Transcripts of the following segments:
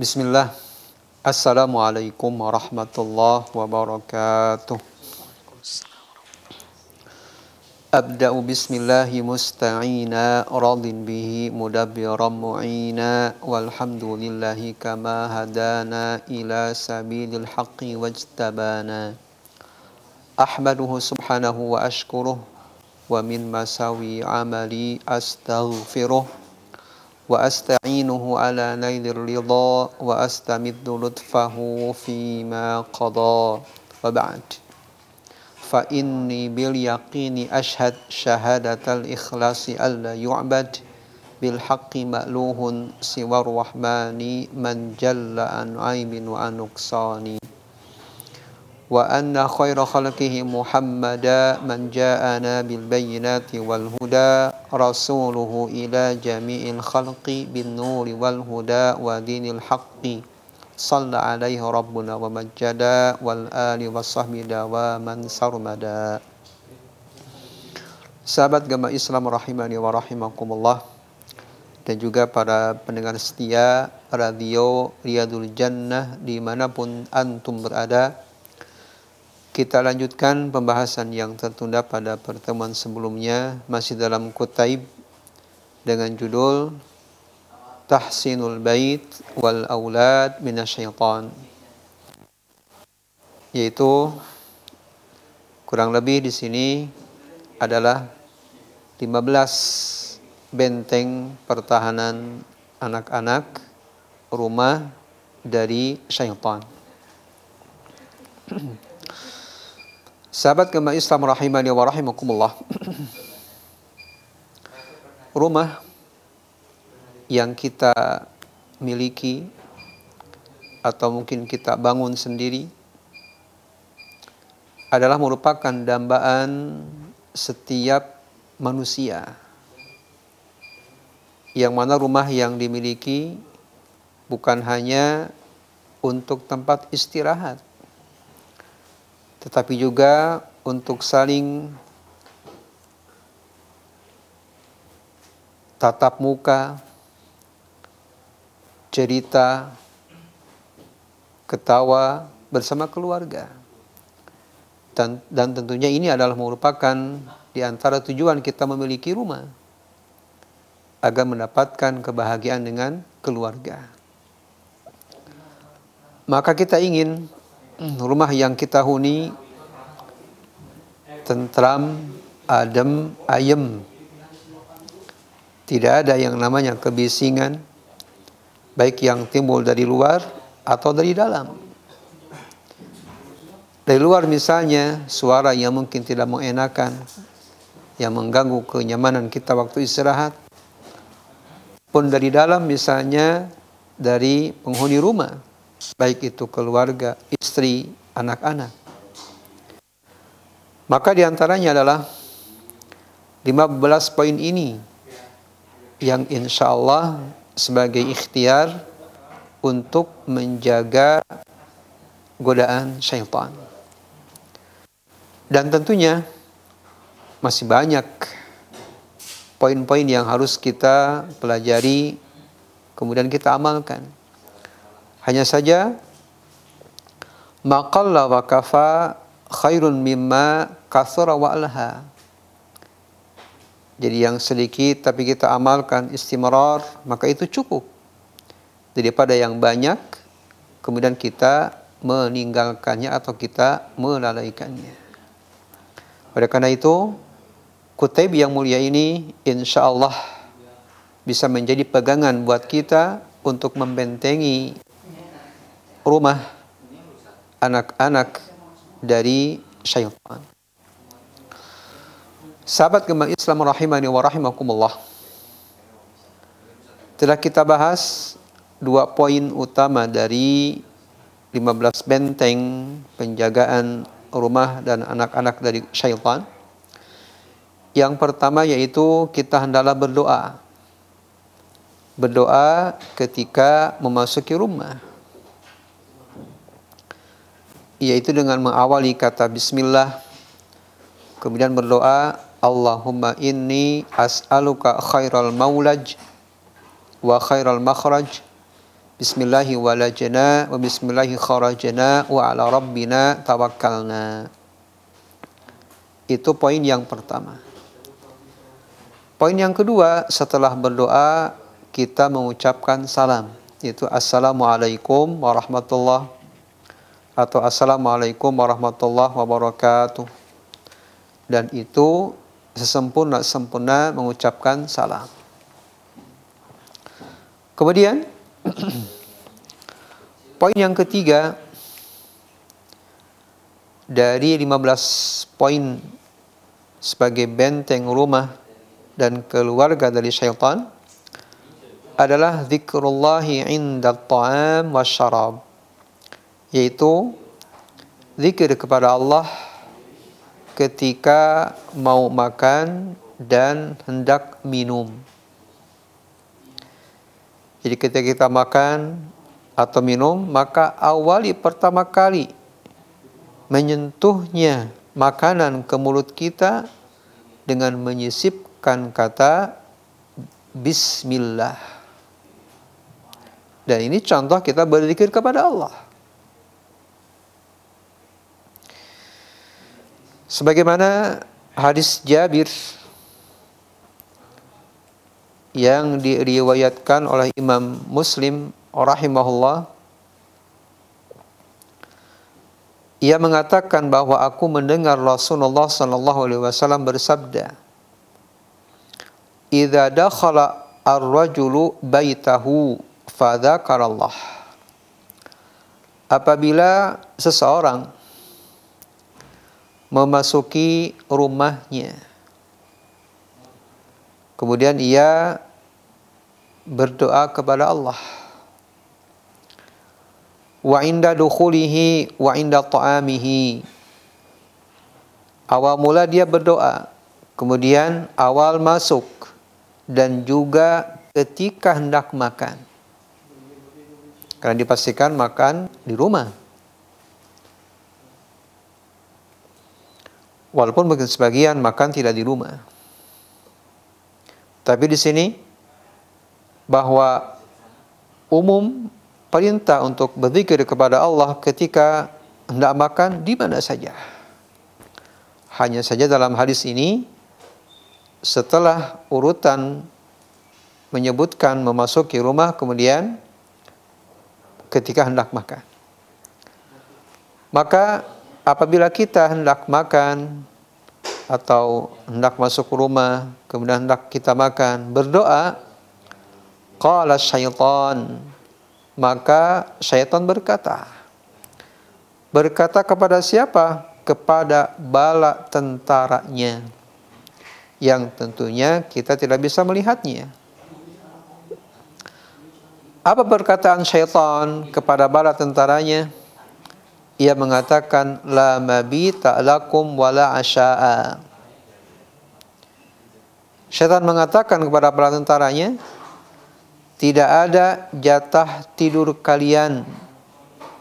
Bismillah. Assalamualaikum warahmatullahi wabarakatuh. Abda'u bismillahi musta'ina radin bihi mudabbiran mu'ina walhamdulillahi kama hadana ila sabilil haqqi wajtabana. Ahmaduhu subhanahu wa ashkuruh wa min masawi amali astaghfiruh wa asta'inuhu ala nailir ridha wa astamiddu lutfahu fima qada wa ba'd. Fa inni bil yaqini ashhad syahadatal ikhlasi alla yu'bad bil haqqi ma'luhun siwar rahmani man jalla an aibin wa anuksani wa anna khaira khalqihi muhammada man ja'ana bil bayyinati wal huda rasuluhu ila jami'il khalqi bin nuri wal huda wa dinil haqqi salla alaihi rabbuna wa majjada wal ali wa sahbida wa man sarmada. Sahabat Gama Islam rahimani wa rahimakumullah, dan juga para pendengar setia radio Riyadul Jannah dimanapun antum berada, kita lanjutkan pembahasan yang tertunda pada pertemuan sebelumnya, masih dalam Kutaib dengan judul Tahsinul Bait wal Aulad Minasyaitan, yaitu kurang lebih di sini adalah 15 benteng pertahanan anak-anak rumah dari syaitan. Sahabat Gama Islam rahimani wa rahimakumullah, rumah yang kita miliki atau mungkin kita bangun sendiri adalah merupakan dambaan setiap manusia, yang mana rumah yang dimiliki bukan hanya untuk tempat istirahat, tetapi juga untuk saling tatap muka, cerita, ketawa bersama keluarga. Dan tentunya ini adalah merupakan di antara tujuan kita memiliki rumah, agar mendapatkan kebahagiaan dengan keluarga. Maka kita ingin rumah yang kita huni tentram, adem, ayem. Tidak ada yang namanya kebisingan, baik yang timbul dari luar atau dari dalam. Dari luar misalnya suara yang mungkin tidak mengenakan, yang mengganggu kenyamanan kita waktu istirahat. Pun dari dalam misalnya dari penghuni rumah, baik itu keluarga, istri, anak-anak. Maka diantaranya adalah 15 poin ini yang insya Allah sebagai ikhtiar untuk menjaga godaan syaitan. Dan tentunya masih banyak poin-poin yang harus kita pelajari, kemudian kita amalkan. Hanya saja maqalla wa kafa khairun mimma kathura wa alha. Jadi yang sedikit tapi kita amalkan istimrar, maka itu cukup daripada yang banyak kemudian kita meninggalkannya atau kita melalaikannya. Oleh karena itu, Kutaib yang mulia ini insya Allah bisa menjadi pegangan buat kita untuk membentengi rumah anak-anak dari syaitan. Sahabat Gema Islam rahimani wa rahimakumullah, telah kita bahas 2 poin utama dari 15 benteng penjagaan rumah dan anak-anak dari syaitan. Yang pertama yaitu kita hendaklah berdoa. Berdoa ketika memasuki rumah, yaitu dengan mengawali kata bismillah, kemudian berdoa, Allahumma inni as'aluka khairal maulaj wa khairal makhraj Bismillahi walajna wa bismillahi kharajna wa ala rabbina tawakkalna. Itu poin yang pertama. Poin yang kedua, setelah berdoa kita mengucapkan salam, yaitu assalamualaikum warahmatullahi atau assalamualaikum warahmatullahi wabarakatuh. Dan itu sesempurna mengucapkan salam. Kemudian poin yang ketiga dari 15 poin sebagai benteng rumah dan keluarga dari syaitan adalah zikrullahi inda ta'am wa syarab, yaitu zikir kepada Allah ketika mau makan dan hendak minum. Jadi ketika kita makan atau minum, maka awali pertama kali menyentuhnya makanan ke mulut kita dengan menyisipkan kata Bismillah. Dan ini contoh kita berzikir kepada Allah. Sebagaimana hadis Jabir yang diriwayatkan oleh Imam Muslim rahimahullah, ia mengatakan bahwa aku mendengar Rasulullah sallallahu alaihi wasallam bersabda, "Idza dakhala ar-rajulu baitahu fadzakarallah." Apabila seseorang memasuki rumahnya, kemudian ia berdoa kepada Allah, wa inda dukhulihi wa inda ta'amihi. Awal mula dia berdoa, kemudian awal masuk, dan juga ketika hendak makan. Karena dipastikan makan di rumah. Walaupun mungkin sebagian makan tidak di rumah. Tapi di sini bahwa umum perintah untuk berzikir kepada Allah ketika hendak makan di mana saja. Hanya saja dalam hadis ini setelah urutan menyebutkan memasuki rumah, kemudian ketika hendak makan. Maka apabila kita hendak makan atau hendak masuk rumah, kemudian hendak kita makan, berdoa, qala syaitan, maka syaitan berkata kepada siapa? Kepada bala tentaranya, yang tentunya kita tidak bisa melihatnya. Apa perkataan syaitan kepada bala tentaranya? Ia mengatakan, la mabita lakum wala asya'a. Syaitan mengatakan kepada para tentaranya, tidak ada jatah tidur kalian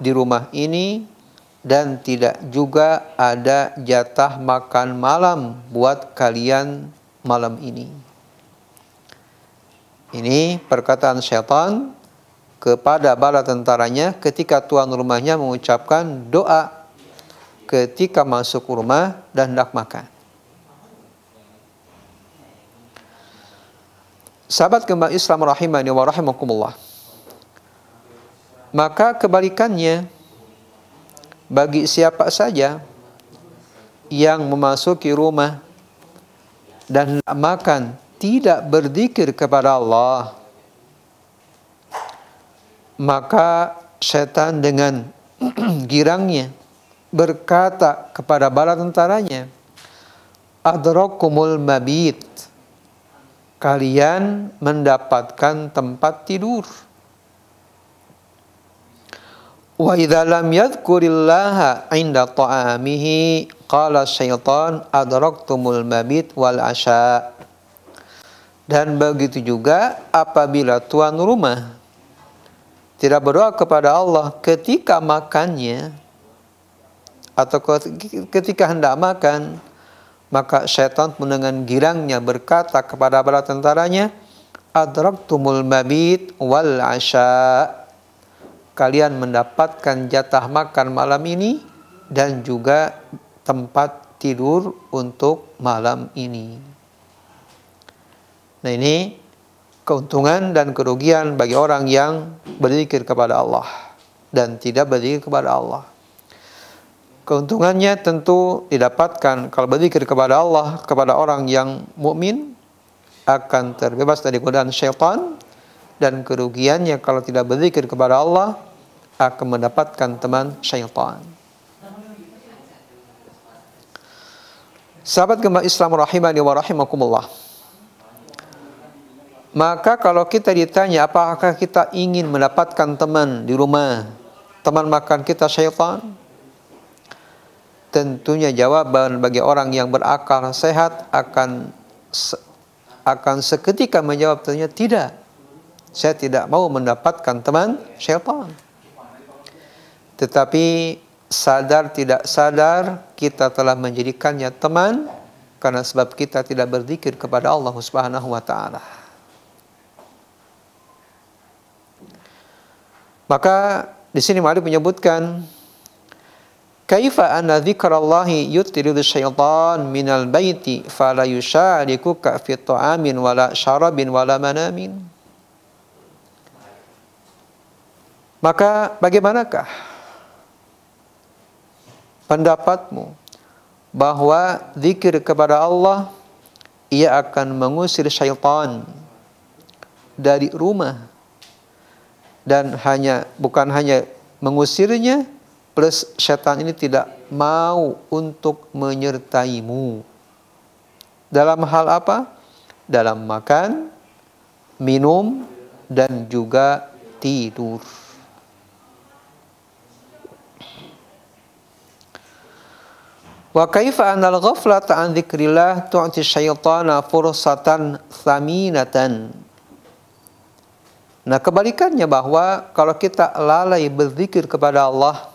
di rumah ini, dan tidak juga ada jatah makan malam buat kalian malam ini. Ini perkataan syaitan kepada bala tentaranya ketika tuan rumahnya mengucapkan doa ketika masuk rumah dan hendak makan. Sahabat kembar Islam rahimani wa rahimakumullah. Maka kebalikannya, bagi siapa saja yang memasuki rumah dan hendak makan tidak berzikir kepada Allah, maka setan dengan girangnya berkata kepada bala tentaranya, adrakumul mabit, kalian mendapatkan tempat tidur. Wa idza lam yadhkurillaha 'inda ta'amihi qala syaitan adraktumul mabit wal asya. Dan begitu juga apabila tuan rumah tidak berdoa kepada Allah ketika makannya atau ketika hendak makan, maka syaitan dengan girangnya berkata kepada para tentaranya, adraktumul mabit wal asya, kalian mendapatkan jatah makan malam ini dan juga tempat tidur untuk malam ini. Nah, ini keuntungan dan kerugian bagi orang yang berzikir kepada Allah dan tidak berzikir kepada Allah. Keuntungannya tentu didapatkan kalau berzikir kepada Allah, kepada orang yang mukmin akan terbebas dari godaan syaitan, dan kerugiannya kalau tidak berzikir kepada Allah akan mendapatkan teman syaitan. Sahabat gemba Islam rahimani wa rahimakumullah. Maka kalau kita ditanya apakah kita ingin mendapatkan teman di rumah, teman makan kita syaitan? Tentunya jawaban bagi orang yang berakal sehat akan seketika menjawab tentunya tidak. Saya tidak mau mendapatkan teman syaitan. Tetapi sadar tidak sadar kita telah menjadikannya teman karena sebab kita tidak berzikir kepada Allah Subhanahu wa taala. Maka di sini Malik menyebutkan kaifa anna dzikrallahi yutridul syaitan minal baiti fala yusyarikuka fi ta'amin wala syarabin wala manamin. Maka bagaimanakah pendapatmu bahwa zikir kepada Allah ia akan mengusir syaitan dari rumah, dan bukan hanya mengusirnya, plus syaitan ini tidak mau untuk menyertaimu. Dalam hal apa? Dalam makan, minum, dan juga tidur. Wa kaifa anal ghaflata an dzikrillah tu'ti syaitana fursatan tsaminatan. Nah, kebalikannya bahwa kalau kita lalai berzikir kepada Allah,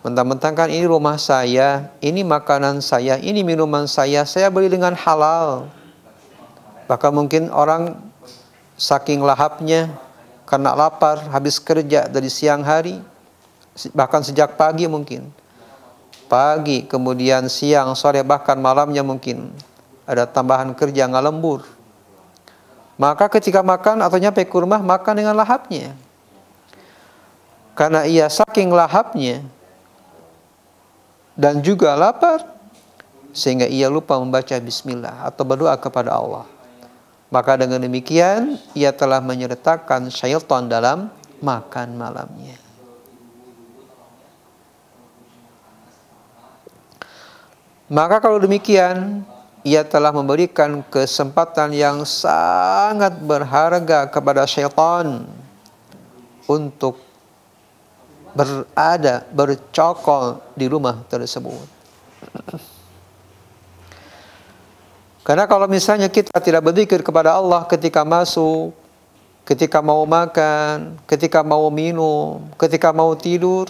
mentang-mentang kan ini rumah saya, ini makanan saya, ini minuman saya beli dengan halal. Bahkan mungkin orang saking lahapnya karena lapar, habis kerja dari siang hari, bahkan sejak pagi mungkin. Pagi, kemudian siang, sore, bahkan malamnya mungkin ada tambahan kerja nggak lembur. Maka ketika makan atau nyampe ke rumah, makan dengan lahapnya. Karena ia saking lahapnya dan juga lapar, sehingga ia lupa membaca bismillah atau berdoa kepada Allah. Maka dengan demikian, ia telah menyertakan syaitan dalam makan malamnya. Maka kalau demikian, ia telah memberikan kesempatan yang sangat berharga kepada syaitan untuk bercokol di rumah tersebut. Karena kalau misalnya kita tidak berzikir kepada Allah ketika masuk, ketika mau makan, ketika mau minum, ketika mau tidur,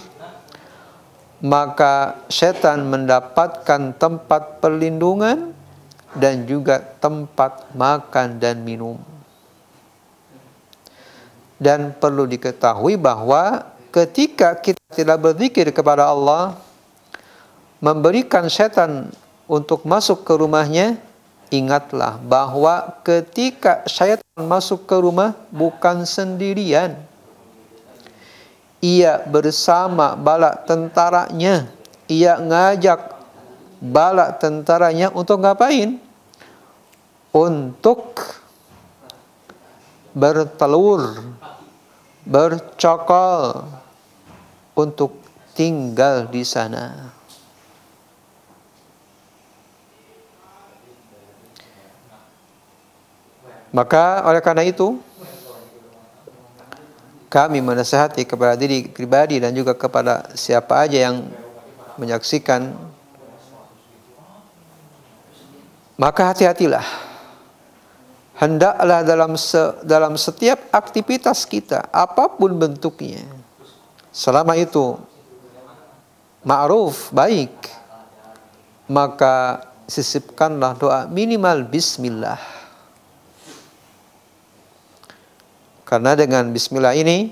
maka setan mendapatkan tempat perlindungan dan juga tempat makan dan minum. Dan perlu diketahui bahwa ketika kita tidak berzikir kepada Allah, memberikan setan untuk masuk ke rumahnya, ingatlah bahwa ketika setan masuk ke rumah bukan sendirian. Ia bersama bala tentaranya. Ia ngajak bala tentaranya untuk ngapain? Untuk bertelur, bercokol, untuk tinggal di sana. Maka oleh karena itu, kami menasihati kepada diri pribadi dan juga kepada siapa aja yang menyaksikan, maka hati-hatilah. Hendaklah dalam setiap aktivitas kita, apapun bentuknya, selama itu ma'ruf, baik, maka sisipkanlah doa minimal bismillah. Karena dengan bismillah ini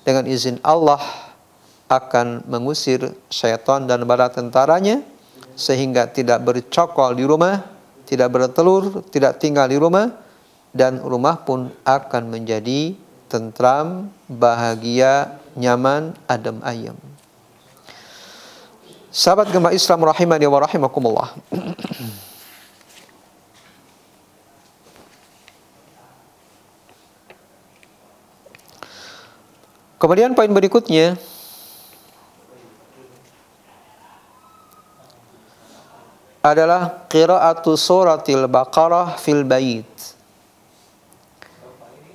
dengan izin Allah akan mengusir syaitan dan bala tentaranya, sehingga tidak bercokol di rumah, tidak bertelur, tidak tinggal di rumah, dan rumah pun akan menjadi tentram, bahagia, nyaman, adem ayem. Sahabat gemah Islam rahimani wa rahimakumullah. Kemudian poin berikutnya adalah qiraatu suratil Baqarah fil bait.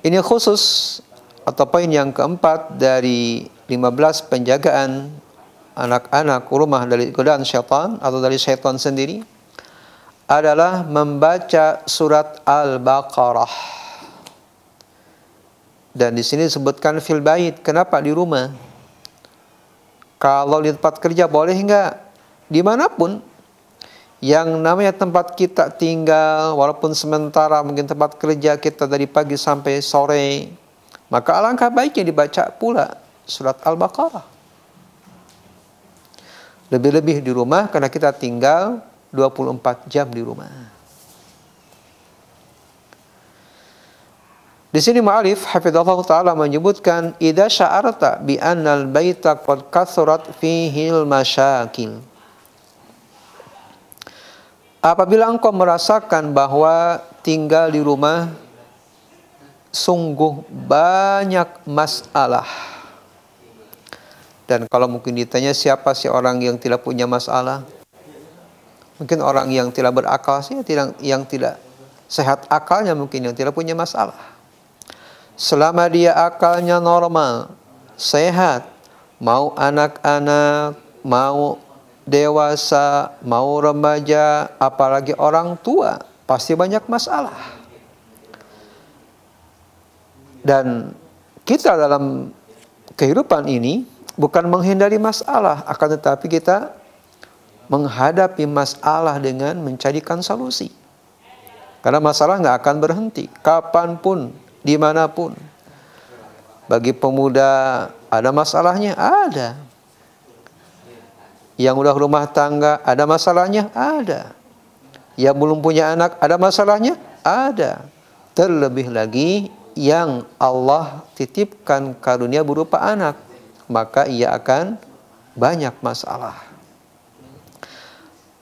Ini khusus atau poin yang keempat dari 15 penjagaan anak-anak rumah dari godaan syaitan atau dari syaitan sendiri, adalah membaca surat Al-Baqarah. Dan di sini disebutkan fil bait. Kenapa di rumah? Kalau di tempat kerja boleh enggak? Dimanapun yang namanya tempat kita tinggal, walaupun sementara mungkin tempat kerja kita dari pagi sampai sore, maka alangkah baiknya dibaca pula surat Al-Baqarah. Lebih-lebih di rumah karena kita tinggal 24 jam di rumah. Di sini mu'alif hafizallahu taala menyebutkan idza sya'arta bi annal baita qad kathurat fihil masyakil. Apabila engkau merasakan bahwa tinggal di rumah sungguh banyak masalah. Dan kalau mungkin ditanya siapa sih orang yang tidak punya masalah? Mungkin orang yang tidak berakal sih, yang tidak sehat akalnya mungkin yang tidak punya masalah. Selama dia akalnya normal, sehat, mau anak-anak, mau dewasa, mau remaja, apalagi orang tua, pasti banyak masalah. Dan kita dalam kehidupan ini bukan menghindari masalah, akan tetapi kita menghadapi masalah dengan mencarikan solusi. Karena masalah nggak akan berhenti, kapanpun, dimanapun. Bagi pemuda ada masalahnya, ada. Yang udah rumah tangga ada masalahnya, ada. Yang belum punya anak ada masalahnya, ada. Terlebih lagi yang Allah titipkan karunia berupa anak, maka ia akan banyak masalah.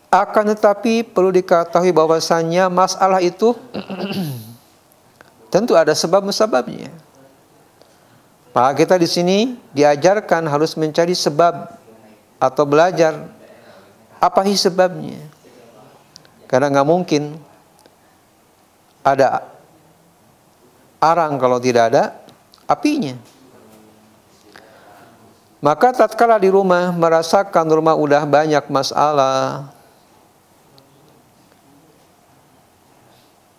Akan tetapi perlu diketahui bahwasannya masalah itu tentu ada sebab-sebabnya. Maka kita di sini diajarkan harus mencari sebab atau belajar apa sih sebabnya. Karena nggak mungkin ada arang kalau tidak ada apinya. Maka tatkala di rumah merasakan rumah udah banyak masalah,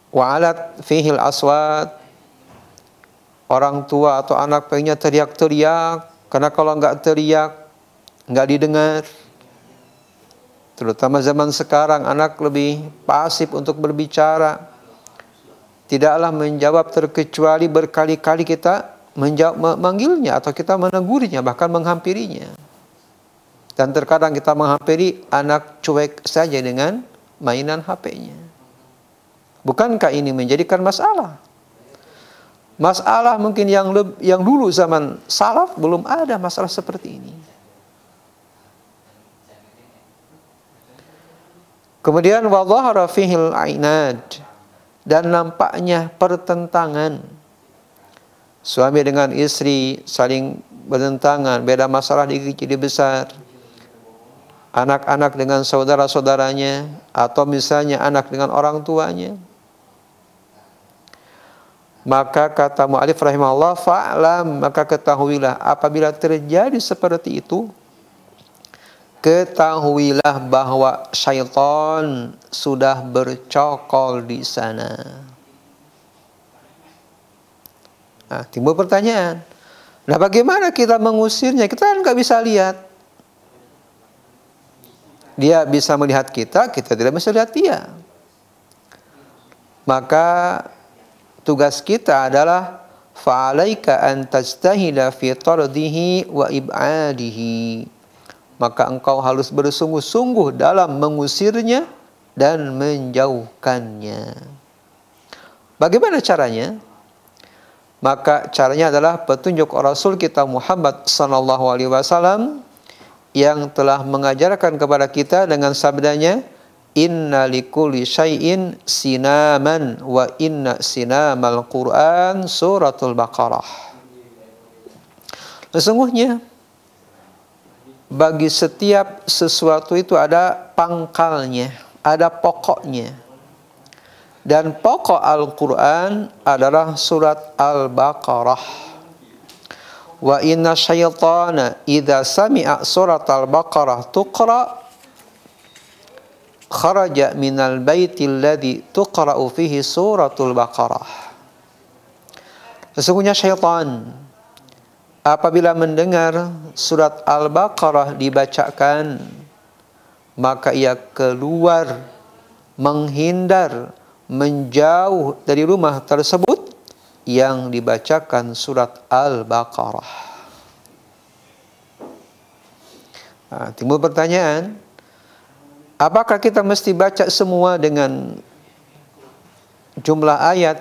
wa'alat fihil aswat, orang tua atau anak pengennya teriak-teriak, karena kalau nggak teriak nggak didengar. Terutama zaman sekarang anak lebih pasif untuk berbicara, tidaklah menjawab terkecuali berkali-kali kita memanggilnya atau kita menegurnya, bahkan menghampirinya. Dan terkadang kita menghampiri anak cuek saja dengan mainan HP-nya. Bukankah ini menjadikan masalah? Masalah mungkin yang dulu zaman salaf belum ada masalah seperti ini. Kemudian wa dhahara fihil ainad, dan nampaknya pertentangan. Suami dengan istri saling bertentangan, beda masalah di kecil besar. Anak-anak dengan saudara-saudaranya, atau misalnya anak dengan orang tuanya. Maka kata mu'alif rahimahullah, fa'lam, maka ketahuilah apabila terjadi seperti itu, ketahuilah bahwa syaitan sudah bercokol di sana. Nah, timbul pertanyaan, nah bagaimana kita mengusirnya? Kita kan nggak bisa lihat. Dia bisa melihat kita, kita tidak bisa lihat dia. Maka tugas kita adalah fa'alaika an tajtahida fi tardihi wa ib'adihi. Maka engkau harus bersungguh-sungguh dalam mengusirnya dan menjauhkannya. Bagaimana caranya? Maka caranya adalah petunjuk Rasul kita Muhammad sallallahu alaihi wasallam yang telah mengajarkan kepada kita dengan sabdanya, inna likulli syai'in sinaman wa inna sinamal Qur'an suratul Baqarah. Sesungguhnya bagi setiap sesuatu itu ada pangkalnya, ada pokoknya. Dan pokok Al-Quran adalah surat Al-Baqarah. Wa inna syaitana idza sami'a surat Al-Baqarah tuqra kharaja minal baitil ladzi tuqra'u fihi suratul Baqarah. Sesungguhnya syaitan apabila mendengar surat Al-Baqarah dibacakan, maka ia keluar, menghindar, menjauh dari rumah tersebut yang dibacakan surat Al-Baqarah. Nah, timbul pertanyaan, apakah kita mesti baca semua dengan jumlah ayat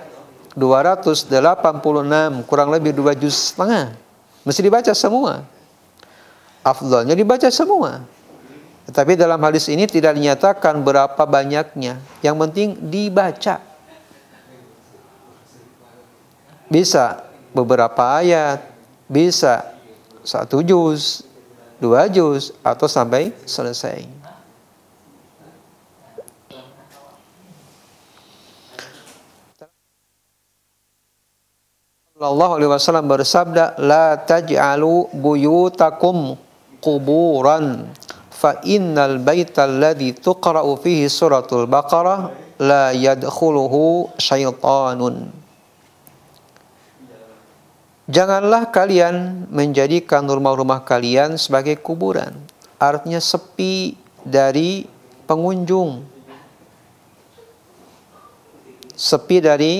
286 kurang lebih 2 juz setengah? Mesti dibaca semua? Afdalnya dibaca semua. Tetapi dalam hadis ini tidak dinyatakan berapa banyaknya. Yang penting dibaca. Bisa beberapa ayat, bisa 1 juz, 2 juz, atau sampai selesai. Sallallahu alaihi wasallam bersabda, la taj'alu buyutakum quburan fa innal baital ladzi tuqra'u fihi suratul Baqarah la yadkhuluhu syaitanun. Janganlah kalian menjadikan rumah-rumah kalian sebagai kuburan. Artinya sepi dari pengunjung. Sepi dari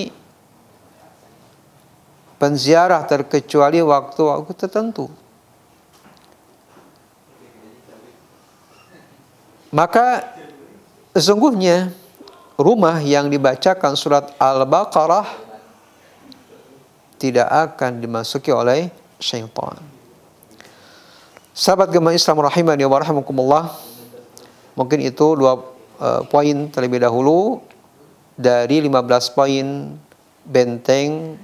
penziarah terkecuali waktu-waktu tertentu. Maka sesungguhnya rumah yang dibacakan surat Al-Baqarah tidak akan dimasuki oleh syaitan. Sahabat gemah Islam rahimani wa rahimakumullah, mungkin itu 2 poin terlebih dahulu dari 15 poin benteng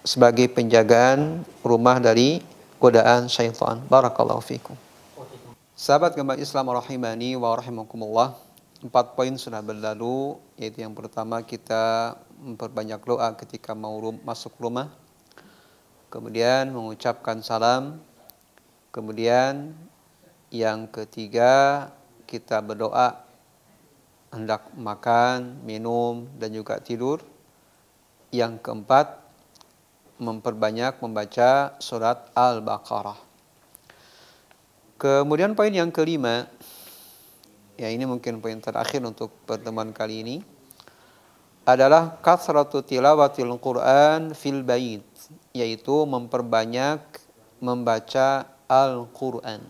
sebagai penjagaan rumah dari godaan syaitan. Barakallahu fikum. Sahabat gemah Islam rahimani wa rahimakumullah, 4 poin sudah berlalu, yaitu yang pertama kita memperbanyak doa ketika mau masuk rumah, kemudian mengucapkan salam, kemudian yang ketiga kita berdoa hendak makan, minum, dan juga tidur. Yang keempat memperbanyak membaca surat Al-Baqarah. Kemudian poin yang kelima, ya ini mungkin poin terakhir untuk pertemuan kali ini, adalah kathratu tilawatil Quran fil bait, yaitu memperbanyak membaca Al-Quran.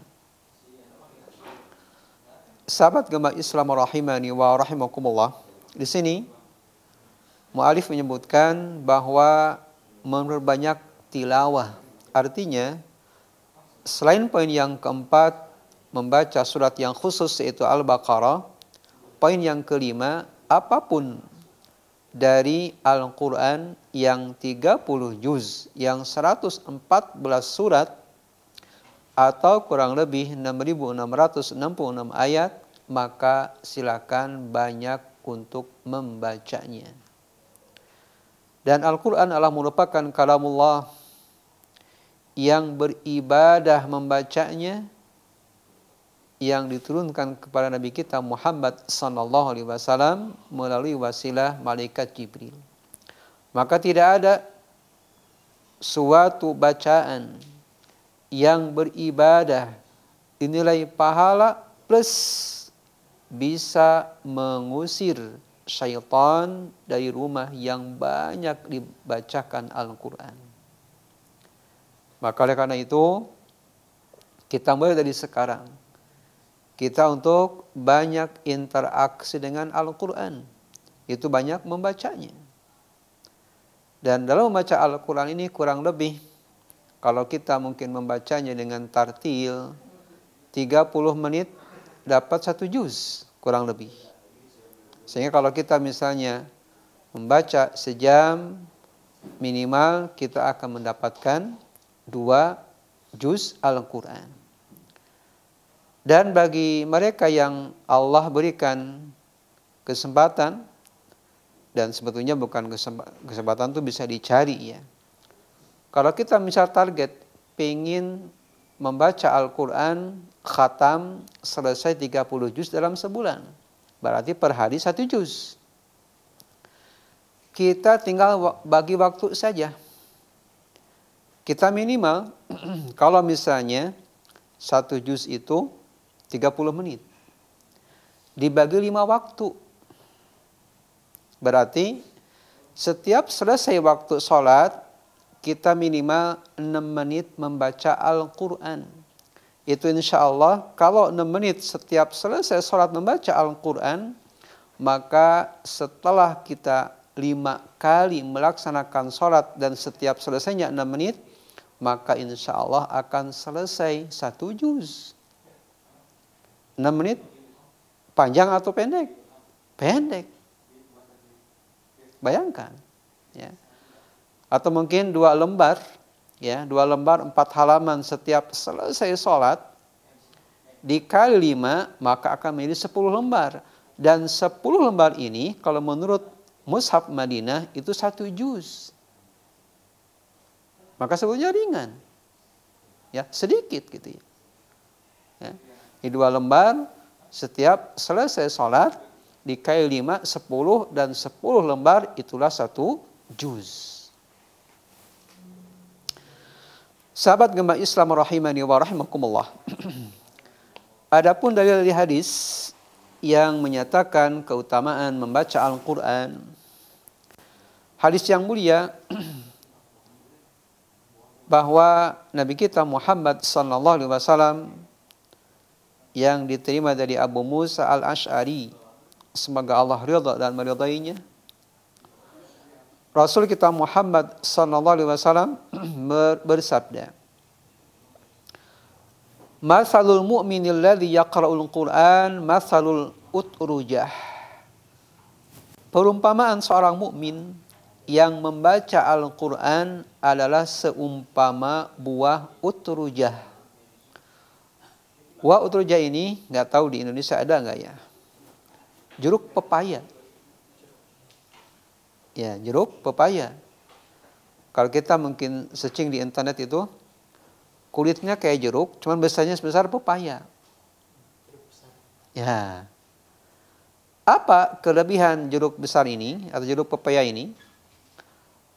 Sahabat gemah Islam rahimani wa rahimakumullah, di sini mu'alif menyebutkan bahwa memperbanyak tilawah, artinya selain poin yang keempat, membaca surat yang khusus yaitu Al-Baqarah, poin yang kelima, apapun dari Al-Quran yang 30 juz, yang 114 surat, atau kurang lebih 6.666 ayat, maka silakan banyak untuk membacanya. Dan Al-Quran adalah merupakan kalamullah yang beribadah membacanya, yang diturunkan kepada Nabi kita Muhammad sallallahu alaihi wasallam melalui wasilah malaikat Jibril. Maka tidak ada suatu bacaan yang beribadah dinilai pahala plus bisa mengusir syaitan dari rumah yang banyak dibacakan Al-Quran. Maka oleh karena itu, kita mulai dari sekarang. Kita untuk banyak interaksi dengan Al-Quran. Itu banyak membacanya. Dan dalam membaca Al-Quran ini kurang lebih, kalau kita mungkin membacanya dengan tartil, 30 menit dapat 1 juz, kurang lebih. Sehingga kalau kita misalnya membaca sejam, minimal kita akan mendapatkan 2 juz Al-Quran. Dan bagi mereka yang Allah berikan kesempatan, dan sebetulnya bukan kesempatan itu bisa dicari ya. Kalau kita misal target pengen membaca Al-Quran khatam selesai 30 juz dalam sebulan, berarti per hari 1 juz. Kita tinggal bagi waktu saja. Kita minimal kalau misalnya 1 juz itu 30 menit dibagi 5 waktu. Berarti setiap selesai waktu sholat, kita minimal 6 menit membaca Al-Quran. Itu insya Allah kalau 6 menit setiap selesai sholat membaca Al-Quran, maka setelah kita 5 kali melaksanakan sholat dan setiap selesainya 6 menit, maka insya Allah akan selesai 1 juz. 6 menit panjang atau pendek? Pendek. Bayangkan, ya. Atau mungkin 2 lembar, ya, 2 lembar 4 halaman setiap selesai sholat, dikali 5, maka akan menjadi 10 lembar. Dan 10 lembar ini, kalau menurut Mushaf Madinah, itu 1 juz. Maka sebetulnya ringan. Ya, sedikit gitu ya. Ya. Di 2 lembar, setiap selesai sholat, dikali 5, 10, dan 10 lembar itulah 1 juz. Sahabat Gema Islam rahimani wa rahimakumullah. Adapun dalil di hadis yang menyatakan keutamaan membaca Al-Quran, hadis yang mulia bahwa Nabi kita Muhammad sallallahu alaihi wasallam yang diterima dari Abu Musa al-Ash'ari, semoga Allah ridha dan meridainya, Rasul kita Muhammad sallallahu alaihi wasallam bersabda, "Matsalul mu'minil ladzi yaqra'ul Qur'an matsalul utrujah." Perumpamaan seorang mukmin yang membaca Al-Qur'an adalah seumpama buah utrujah. Buah utrujah ini nggak tahu di Indonesia ada nggak ya? Jeruk pepaya. Ya, jeruk pepaya. Kalau kita mungkin searching di internet itu, kulitnya kayak jeruk, cuman besarnya sebesar pepaya. Ya. Apa kelebihan jeruk besar ini atau jeruk pepaya ini?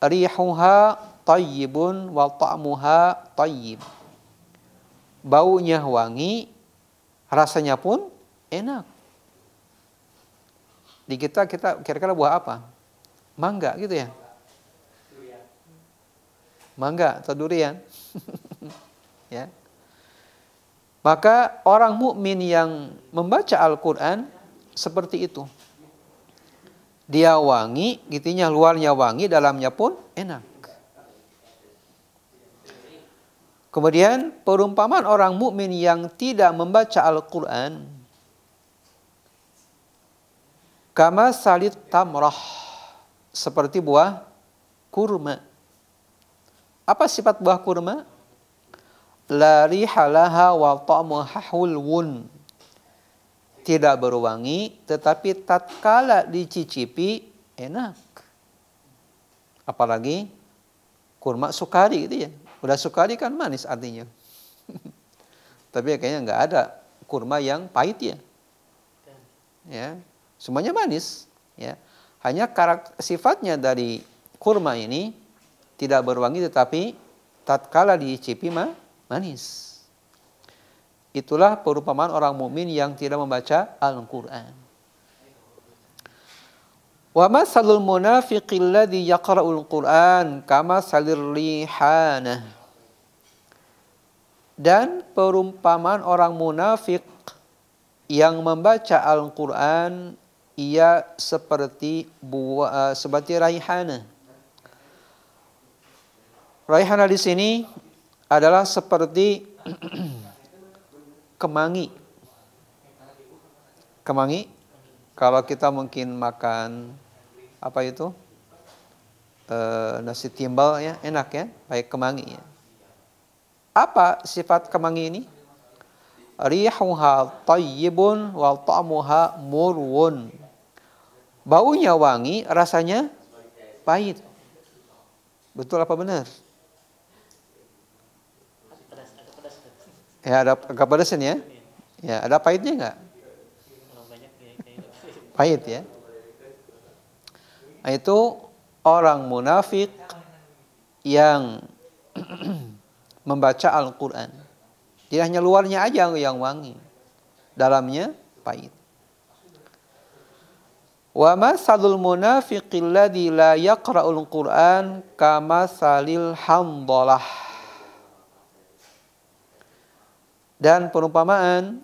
Rihuha tayyibun wa ta'muha tayyib. Baunya wangi, rasanya pun enak. Di kita kira-kira buah apa? Mangga gitu ya? Mangga atau durian. Ya. Maka orang mukmin yang membaca Al-Quran seperti itu. Dia wangi, gitunya luarnya wangi, dalamnya pun enak. Kemudian perumpamaan orang mukmin yang tidak membaca Al-Quran, kama salit tamrah, seperti buah kurma. Apa sifat buah kurma? La rihalaha wa ta'muha hulwun. Tidak berwangi, tetapi tatkala dicicipi enak. Apalagi kurma sukari gitu ya. Udah sukari kan manis artinya. Tapi kayaknya nggak ada kurma yang pahit ya. Ya, semuanya manis. Ya, hanya sifatnya dari kurma ini tidak berwangi, tetapi tatkala dicicipi manis. Itulah perumpamaan orang mukmin yang tidak membaca Al-Quran. Wa masalul munafiqil ladzi yaqra'ul Qur'an kama salir rihanah. Dan perumpamaan orang munafik yang membaca Al-Quran, ia seperti raihana. Raihana di sini adalah seperti kemangi. Kemangi, kalau kita mungkin makan apa itu nasi timbal ya, enak ya, baik kemangi ya. Apa sifat kemangi ini? Rihuha tayyibun wa ta'muha murwun. Baunya wangi, rasanya pahit. Betul apa benar? Ya, ada agak pedasan ya. Ya, ada pahitnya enggak? Pahit ya. Nah, itu orang munafik yang membaca Al-Quran. Tidak hanya luarnya aja yang wangi, dalamnya pahit. Wa masalul munafiqil ladzi la yaqra'ul Qur'an kamatsalil hamdalah. Dan perumpamaan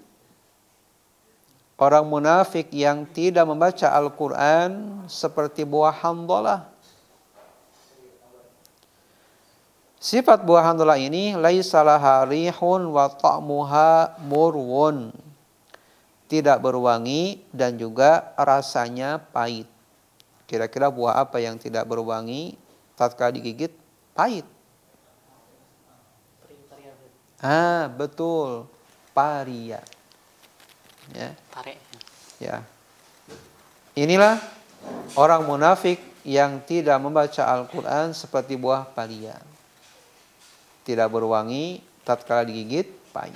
orang munafik yang tidak membaca Al-Quran seperti buah hamdalah. Sifat buah hamdalah ini laisa laha rihun wa ta'muha murwun. Tidak berwangi dan juga rasanya pahit. Kira-kira buah apa yang tidak berwangi tatkala digigit pahit? Betul. Paria. Ya. Ya. Inilah orang munafik yang tidak membaca Al-Quran seperti buah paria. Tidak berwangi, tatkala digigit pahit.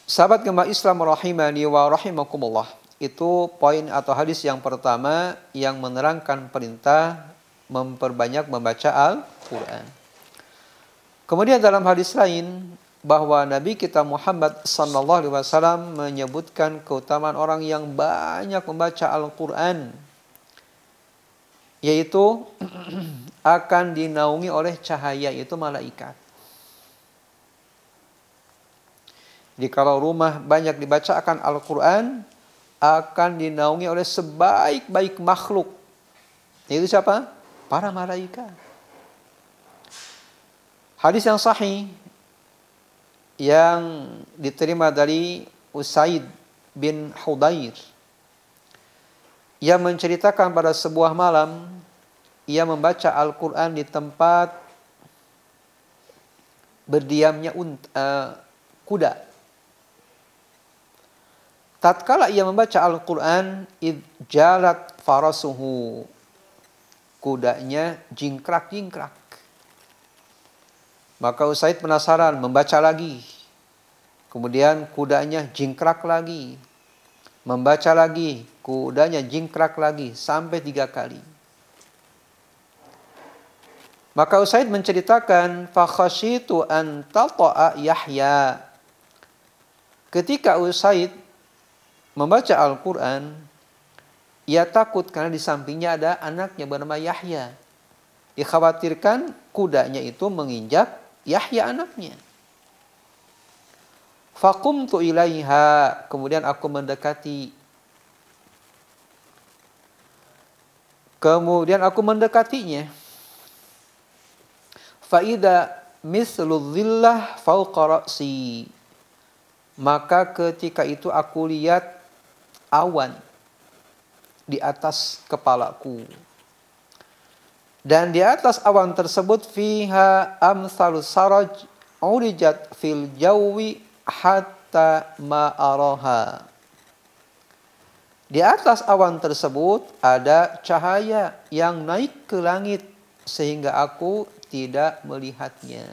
Sahabat gemah Islam rahimani wa rahimakumullah. Itu poin atau hadis yang pertama yang menerangkan perintah memperbanyak membaca Al-Quran. Kemudian dalam hadis lain bahwa Nabi kita Muhammad sallallahu alaihi wasallam menyebutkan keutamaan orang yang banyak membaca Al-Quran, yaitu akan dinaungi oleh cahaya, itu malaikat. Jadi kalau rumah banyak dibacakan Al-Quran, akan dinaungi oleh sebaik-baik makhluk. Yaitu siapa? Para malaikat. Hadis yang sahih yang diterima dari Usaid bin Hudayr, ia menceritakan pada sebuah malam ia membaca Al-Quran di tempat berdiamnya kuda. Tatkala ia membaca Al-Quran, idjalat farasuhu, kudanya jingkrak-jingkrak. Maka Usaid penasaran, membaca lagi. Kemudian kudanya jingkrak lagi. Membaca lagi, kudanya jingkrak lagi, sampai 3 kali. Maka Usaid menceritakan, fakhasyitu an tata'a Yahya. Ketika Usaid membaca Al-Quran, ia takut karena di sampingnya ada anaknya bernama Yahya. Dikhawatirkan kudanya itu menginjak Yahya anaknya. Faqumtu ilaiha, kemudian aku mendekati. Kemudian aku mendekatinya. Faida mislu dhillah fawqa ra'si. Maka ketika itu aku lihat awan di atas kepalaku. Dan di atas awan tersebut fiha amsalus saraj urijat fil jawi hatta ma'araha. Di atas awan tersebut ada cahaya yang naik ke langit sehingga aku tidak melihatnya.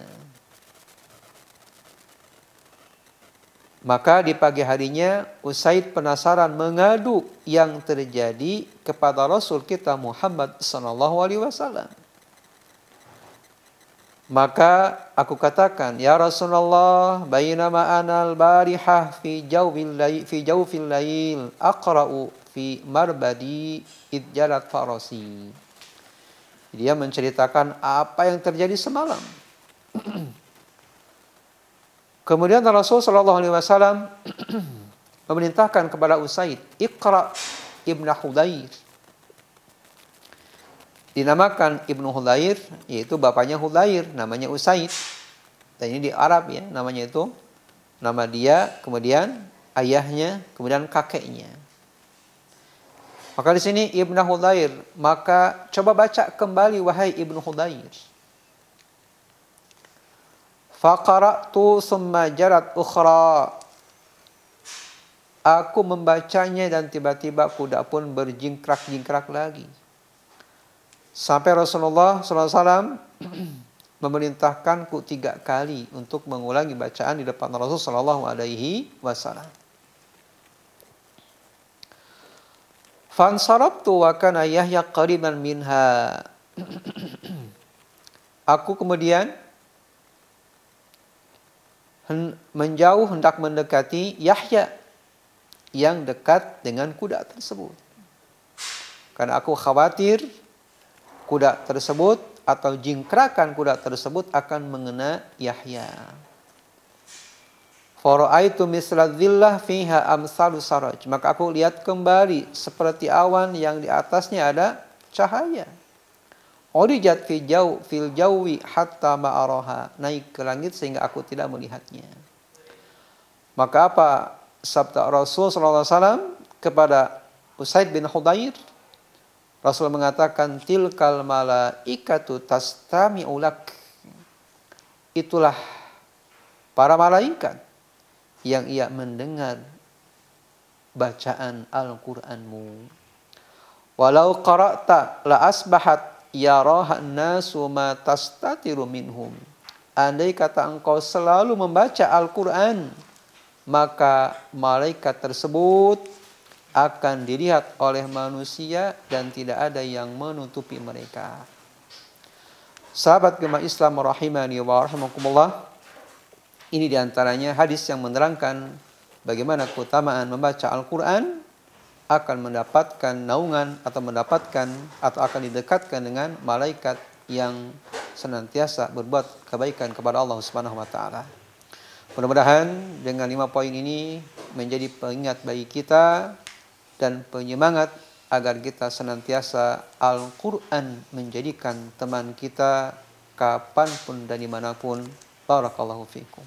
Maka di pagi harinya Usaid penasaran mengadu yang terjadi kepada Rasul kita Muhammad sallallahu alaihi wasallam. Maka aku katakan, ya Rasulullah, bainama anal barihah fi jawfil lail aqra'u fi marbadi idjalat farasi. Dia menceritakan apa yang terjadi semalam. Kemudian Rasul Shallallahu Alaihi Wasallam memerintahkan kepada Usaid, Iqra ibn Hudayr. Dinamakan Ibnu Hudayr, yaitu bapaknya Hudayr, namanya Usaid. Dan ini di Arab ya, namanya itu. Nama dia, kemudian ayahnya, kemudian kakeknya. Maka di sini Ibnu Hudayr, maka coba baca kembali wahai Ibnu Hudayr. Faqara'tu summa jarat ukhra. Aku membacanya dan tiba-tiba kuda pun berjingkrak-jingkrak lagi. Sampai Rasulullah SAW memerintahkanku 3 kali untuk mengulangi bacaan di depan Rasulullah SAW. Fansarabtu wa kana Yahya qariban minha. Aku kemudian menjauh hendak mendekati Yahya yang dekat dengan kuda tersebut. Karena aku khawatir kuda tersebut atau jingkrakan kuda tersebut akan mengena Yahya. Fara'aitu misla dhillah fiha amsalu saraj. Maka aku lihat kembali seperti awan yang di atasnya ada cahaya. Urijat fil jawi hatta ma'araha. Naik ke langit sehingga aku tidak melihatnya. Maka apa sabda Rasul SAW kepada Usaid bin Hudayr? Rasul mengatakan, tilkal malaikatu tastami'u lak. Itulah para malaikat yang ia mendengar bacaan Al-Qur'anmu. Walau qara'ta la asbahat yaraha an-nasu ma tastatiru minhum. Andai kata engkau selalu membaca Al-Qur'an, maka malaikat tersebut akan dilihat oleh manusia dan tidak ada yang menutupi mereka. Sahabat gemah Islam rahimani wa rahimakumullah, ini diantaranya hadis yang menerangkan bagaimana keutamaan membaca Al-Quran akan mendapatkan naungan atau akan didekatkan dengan malaikat yang senantiasa berbuat kebaikan kepada Allah Subhanahu wa taala. Mudah-mudahan dengan 5 poin ini menjadi pengingat bagi kita dan penyemangat agar kita senantiasa Al-Quran menjadikan teman kita kapanpun dan dimanapun. Barakallahu fiikum.